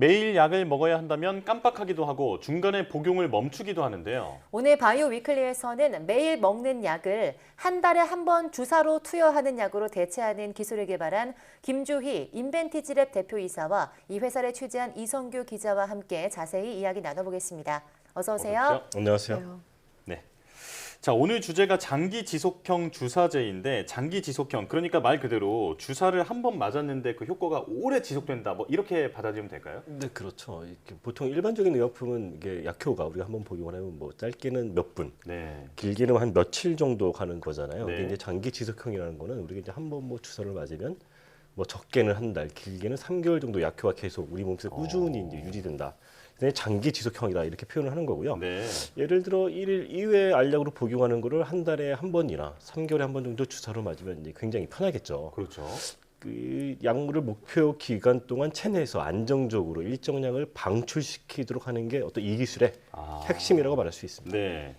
매일 약을 먹어야 한다면 깜빡하기도 하고 중간에 복용을 멈추기도 하는데요. 오늘 바이오 위클리에서는 매일 먹는 약을 한 달에 한 번 주사로 투여하는 약으로 대체하는 기술을 개발한 김주희 인벤티지랩 대표이사와 이 회사를 취재한 이성규 기자와 함께 자세히 이야기 나눠보겠습니다. 어서 오세요. 안녕하세요. 네. 자, 오늘 주제가 장기 지속형 주사제인데 장기 지속형, 그러니까 말 그대로 주사를 한 번 맞았는데 그 효과가 오래 지속된다. 뭐 이렇게 받아들이면 될까요? 네, 그렇죠. 이렇게 보통 일반적인 의약품은 이게 약효가 우리가 한번 복용을 하면 뭐 짧게는 몇 분, 네. 길게는 한 며칠 정도 가는 거잖아요. 네. 근데 이제 장기 지속형이라는 거는 우리가 이제 한 번 뭐 주사를 맞으면 뭐 적게는 한 달, 길게는 3개월 정도 약효가 계속 우리 몸속에 꾸준히 이제 유지된다. 그래서 장기 지속형이다 이렇게 표현을 하는 거고요. 네. 예를 들어 1일 2회 알약으로 복용하는 거를 한 달에 한 번이나 3개월에 한 번 정도 주사로 맞으면 이제 굉장히 편하겠죠. 그렇죠. 그 약물을 목표 기간 동안 체내에서 안정적으로 일정량을 방출시키도록 하는 게 어떤 이 기술의 핵심이라고 말할 수 있습니다. 네.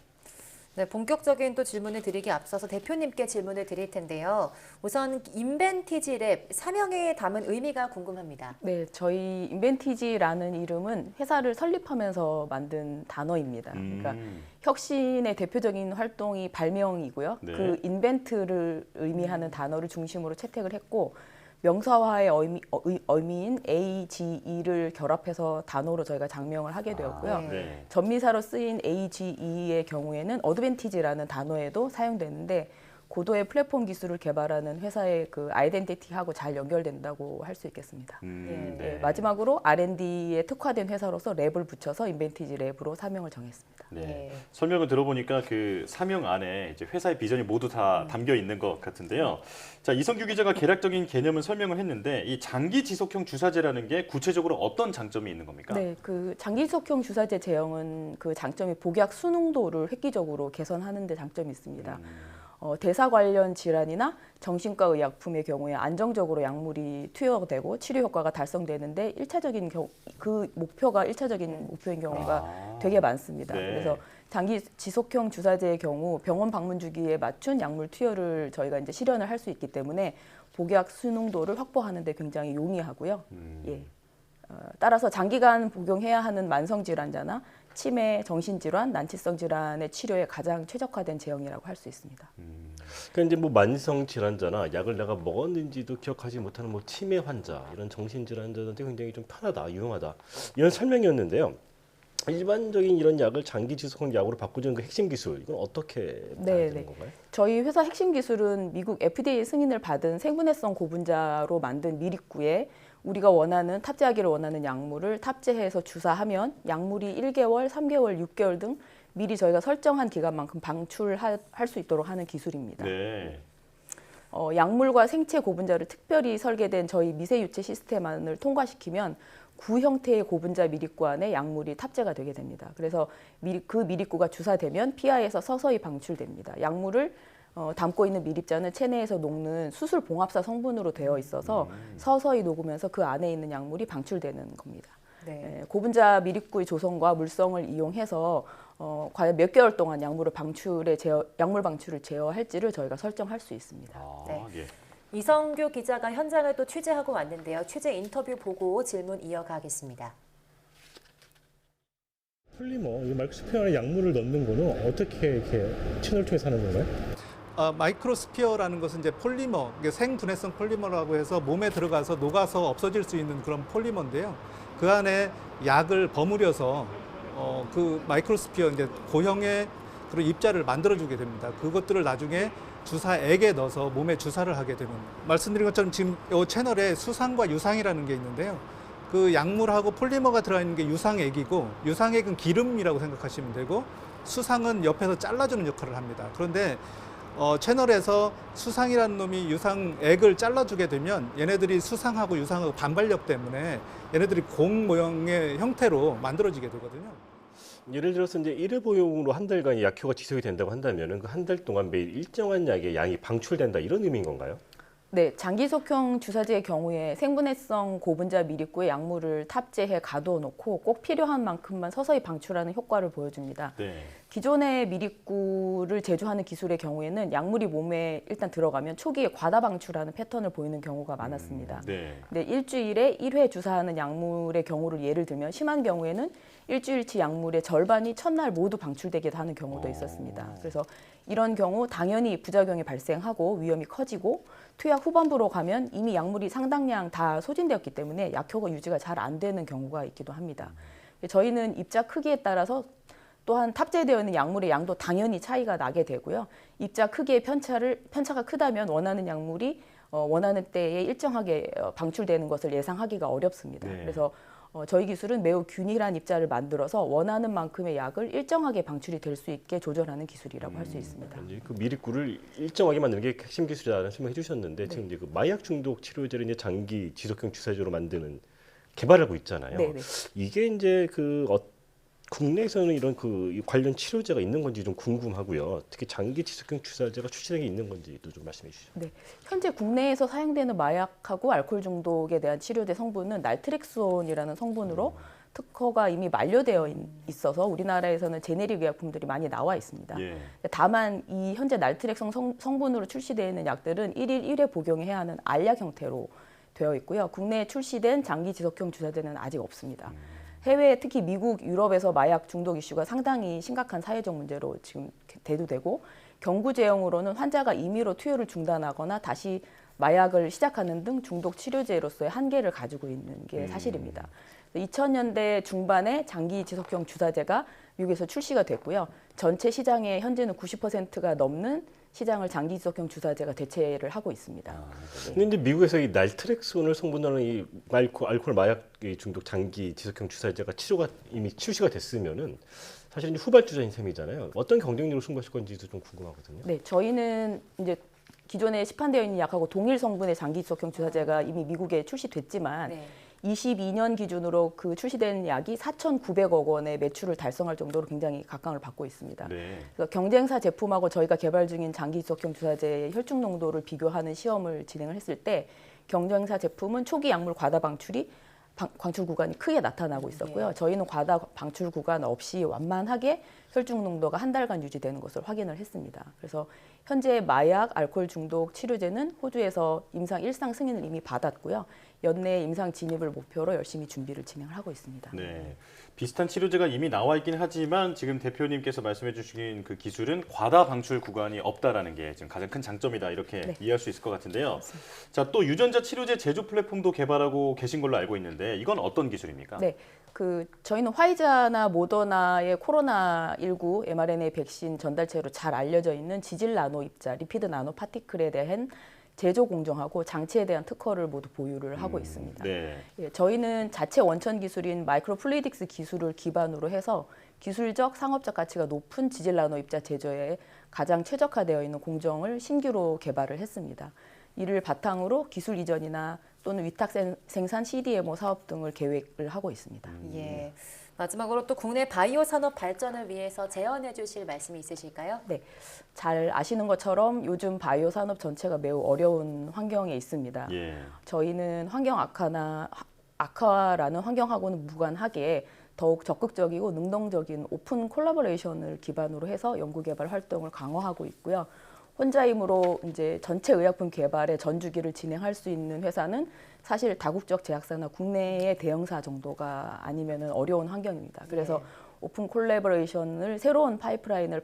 네, 본격적인 또 질문을 드리기 앞서서 대표님께 질문을 드릴 텐데요. 우선 인벤티지랩 사명에 담은 의미가 궁금합니다. 네, 저희 인벤티지라는 이름은 회사를 설립하면서 만든 단어입니다. 그러니까 혁신의 대표적인 활동이 발명이고요. 네. 그 인벤트를 의미하는 단어를 중심으로 채택을 했고 명사화의 의미인 AGE를 결합해서 단어로 저희가 장명을 하게 되었고요. 네. 전미사로 쓰인 AGE의 경우에는 어드밴티지라는 단어에도 사용되는데 고도의 플랫폼 기술을 개발하는 회사의 그 아이덴티티하고 잘 연결된다고 할 수 있겠습니다. 네. 네, 마지막으로 R&D에 특화된 회사로서 랩을 붙여서 인벤티지 랩으로 사명을 정했습니다. 네. 네. 설명을 들어보니까 그 사명 안에 이제 회사의 비전이 모두 다 담겨 있는 것 같은데요. 자, 이성규 기자가 개략적인 개념을 설명을 했는데 이 장기 지속형 주사제라는 게 구체적으로 어떤 장점이 있는 겁니까? 네, 그 장기속형 주사제 제형은 그 장점이 복약 수능도를 획기적으로 개선하는 데 장점이 있습니다. 대사 관련 질환이나 정신과 의약품의 경우에 안정적으로 약물이 투여되고 치료 효과가 달성되는데 그 목표가 1차적인 목표인 경우가 되게 많습니다. 네. 그래서 장기 지속형 주사제의 경우 병원 방문 주기에 맞춘 약물 투여를 저희가 이제 실현을 할 수 있기 때문에 복약 수능도를 확보하는 데 굉장히 용이하고요. 예. 따라서 장기간 복용해야 하는 만성 질환자나 치매, 정신질환, 난치성 질환의 치료에 가장 최적화된 제형이라고 할 수 있습니다. 그러니까 이제 뭐 만성 질환자나 약을 내가 먹었는지도 기억하지 못하는 뭐 치매 환자 이런 정신 질환자들한테 굉장히 좀 편하다, 유용하다 이런 설명이었는데요. 일반적인 이런 약을 장기 지속형 약으로 바꾸는 그 핵심 기술 이건 어떻게 되는 건가요? 저희 회사 핵심 기술은 미국 FDA 승인을 받은 생분해성 고분자로 만든 미립구에 우리가 원하는 탑재하기를 원하는 약물을 탑재해서 주사하면 약물이 1개월, 3개월, 6개월 등 미리 저희가 설정한 기간만큼 방출할 수 있도록 하는 기술입니다. 네. 약물과 생체 고분자를 특별히 설계된 저희 미세유체 시스템안을 통과시키면 구 형태의 고분자 미립구 안에 약물이 탑재가 되게 됩니다. 그래서 그 미립구가 주사되면 피하에서 서서히 방출됩니다. 약물을 담고 있는 미립자는 체내에서 녹는 수술 봉합사 성분으로 되어 있어서 서서히 녹으면서 그 안에 있는 약물이 방출되는 겁니다. 네. 고분자 미립구의 조성과 물성을 이용해서 과연 몇 개월 동안 약물 방출을 제어할지를 저희가 설정할 수 있습니다. 네. 예. 이성규 기자가 현장을 또 취재하고 왔는데요. 취재 인터뷰 보고 질문 이어가겠습니다. 폴리머, 이 마이크로스피어 안에 약물을 넣는 거는 어떻게 이렇게 채널 통해서 하는 건가요? 마이크로스피어라는 것은 이제 폴리머, 이게 생분해성 폴리머라고 해서 몸에 들어가서 녹아서 없어질 수 있는 그런 폴리머인데요. 그 안에 약을 버무려서 그 마이크로스피어 이제 고형의 그런 입자를 만들어주게 됩니다. 그것들을 나중에 주사액에 넣어서 몸에 주사를 하게 되는. 말씀드린 것처럼 지금 이 채널에 수상과 유상이라는 게 있는데요. 그 약물하고 폴리머가 들어있는 게 유상액이고 유상액은 기름이라고 생각하시면 되고 수상은 옆에서 잘라주는 역할을 합니다. 그런데 채널에서 수상이라는 놈이 유상액을 잘라주게 되면 얘네들이 수상하고 유상하고 반발력 때문에 얘네들이 공 모형의 형태로 만들어지게 되거든요. 예를 들어서 이제 1회 복용으로 한 달간 약효가 지속이 된다고 한다면 그 한 달 동안 매일 일정한 약의 양이 방출된다 이런 의미인 건가요? 네, 장기속형 주사제의 경우에 생분해성 고분자 미립구에 약물을 탑재해 가둬 놓고 꼭 필요한 만큼만 서서히 방출하는 효과를 보여줍니다. 네. 기존의 미립구를 제조하는 기술의 경우에는 약물이 몸에 일단 들어가면 초기에 과다 방출하는 패턴을 보이는 경우가 많았습니다. 네. 근데 일주일에 1회 주사하는 약물의 경우를 예를 들면 심한 경우에는 일주일치 약물의 절반이 첫날 모두 방출되기도 하는 경우도 있었습니다. 그래서 이런 경우 당연히 부작용이 발생하고 위험이 커지고 투약 후반부로 가면 이미 약물이 상당량 다 소진되었기 때문에 약효가 유지가 잘 안 되는 경우가 있기도 합니다. 저희는 입자 크기에 따라서 또한 탑재되어 있는 약물의 양도 당연히 차이가 나게 되고요. 입자 크기의 편차가 크다면 원하는 약물이 원하는 때에 일정하게 방출되는 것을 예상하기가 어렵습니다. 네. 그래서 저희 기술은 매우 균일한 입자를 만들어서 원하는 만큼의 약을 일정하게 방출이 될 수 있게 조절하는 기술이라고 할 수 있습니다. 그 미립구를 일정하게 만드는 게 핵심 기술이라는 설명해 주셨는데 지금 이제 그 마약 중독 치료제를 이제 장기 지속형 주사제로 만드는 개발하고 있잖아요. 네네. 이게 이제 국내에서는 이런 그 관련 치료제가 있는 건지 좀 궁금하고요. 특히 장기 지속형 주사제가 출시된 게 있는 건지도 좀 말씀해 주시죠. 네, 현재 국내에서 사용되는 마약하고 알코올 중독에 대한 치료제 성분은 날트렉손이라는 성분으로 특허가 이미 만료되어 있어서 우리나라에서는 제네릭 의약품들이 많이 나와 있습니다. 예. 다만 이 현재 날트렉손 성분으로 출시되어 있는 약들은 1일 1회 복용해야 하는 알약 형태로 되어 있고요. 국내에 출시된 장기 지속형 주사제는 아직 없습니다. 해외 특히 미국, 유럽에서 마약 중독 이슈가 상당히 심각한 사회적 문제로 지금 대두되고 경구 제형으로는 환자가 임의로 투여를 중단하거나 다시 마약을 시작하는 등 중독 치료제로서의 한계를 가지고 있는 게 사실입니다. 2000년대 중반에 장기 지속형 주사제가 미국에서 출시가 됐고요. 전체 시장의 현재는 90%가 넘는 시장을 장기 지속형 주사제가 대체를 하고 있습니다. 근데 미국에서 이 날트렉손을 성분으로 하는 이 알코올 마약 중독 장기 지속형 주사제가 이미 출시가 됐으면은 사실 이제 후발주자인 셈이잖아요. 어떤 경쟁력을 승부하실 건지도 좀 궁금하거든요. 네, 저희는 이제 기존에 시판되어 있는 약하고 동일 성분의 장기 지속형 주사제가 이미 미국에 출시됐지만 네. 22년 기준으로 그 출시된 약이 4,900억 원의 매출을 달성할 정도로 굉장히 각광을 받고 있습니다. 네. 그래서 경쟁사 제품하고 저희가 개발 중인 장기 지속형 주사제의 혈중 농도를 비교하는 시험을 진행을 했을 때 경쟁사 제품은 초기 약물 과다 방출 구간이 크게 나타나고 있었고요. 저희는 과다 방출 구간 없이 완만하게 혈중 농도가 한 달간 유지되는 것을 확인을 했습니다. 그래서 현재 마약, 알코올 중독 치료제는 호주에서 임상 1상 승인을 이미 받았고요. 연내 임상 진입을 목표로 열심히 준비를 진행을 하고 있습니다. 네. 비슷한 치료제가 이미 나와 있긴 하지만 지금 대표님께서 말씀해 주신 그 기술은 과다 방출 구간이 없다라는 게 지금 가장 큰 장점이다 이렇게 네. 이해할 수 있을 것 같은데요. 자, 또 유전자 치료제 제조 플랫폼도 개발하고 계신 걸로 알고 있는데 이건 어떤 기술입니까? 네, 저희는 화이자나 모더나의 코로나19 mRNA 백신 전달체로 잘 알려져 있는 지질 나노 입자, 리피드 나노 파티클에 대한 제조 공정하고 장치에 대한 특허를 모두 보유를 하고 있습니다. 네. 예, 저희는 자체 원천 기술인 마이크로플루이딕스 기술을 기반으로 해서 기술적, 상업적 가치가 높은 지질 나노 입자 제조에 가장 최적화되어 있는 공정을 신규로 개발을 했습니다. 이를 바탕으로 기술 이전이나 또는 위탁 생산 CDMO 사업 등을 계획을 하고 있습니다. 예. 마지막으로 또 국내 바이오 산업 발전을 위해서 제언해 주실 말씀이 있으실까요? 네, 잘 아시는 것처럼 요즘 바이오 산업 전체가 매우 어려운 환경에 있습니다. 예. 저희는 환경 악화라는 환경하고는 무관하게 더욱 적극적이고 능동적인 오픈 콜라보레이션을 기반으로 해서 연구개발 활동을 강화하고 있고요. 혼자 힘으로 이제 전체 의약품 개발의 전주기를 진행할 수 있는 회사는 사실 다국적 제약사나 국내의 대형사 정도가 아니면은 어려운 환경입니다. 그래서 오픈 콜라보레이션을 새로운 파이프라인을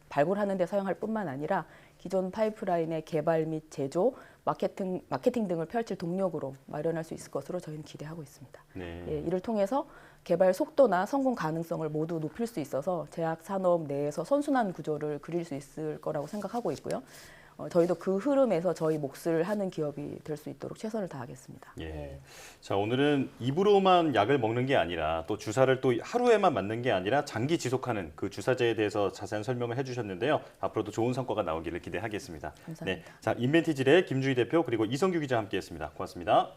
발굴하는 데 사용할 뿐만 아니라 기존 파이프라인의 개발 및 제조, 마케팅 등을 펼칠 동력으로 마련할 수 있을 것으로 저희는 기대하고 있습니다. 네. 예, 이를 통해서 개발 속도나 성공 가능성을 모두 높일 수 있어서 제약 산업 내에서 선순환 구조를 그릴 수 있을 거라고 생각하고 있고요. 저희도 그 흐름에서 저희 몫을 하는 기업이 될 수 있도록 최선을 다하겠습니다. 예. 자, 오늘은 입으로만 약을 먹는 게 아니라 또 주사를 또 하루에만 맞는 게 아니라 장기 지속하는 그 주사제에 대해서 자세한 설명을 해주셨는데요. 앞으로도 좋은 성과가 나오기를 기대하겠습니다. 감사합니다. 네. 자, 인벤티질의 김주희 대표 그리고 이성규 기자 함께했습니다. 고맙습니다.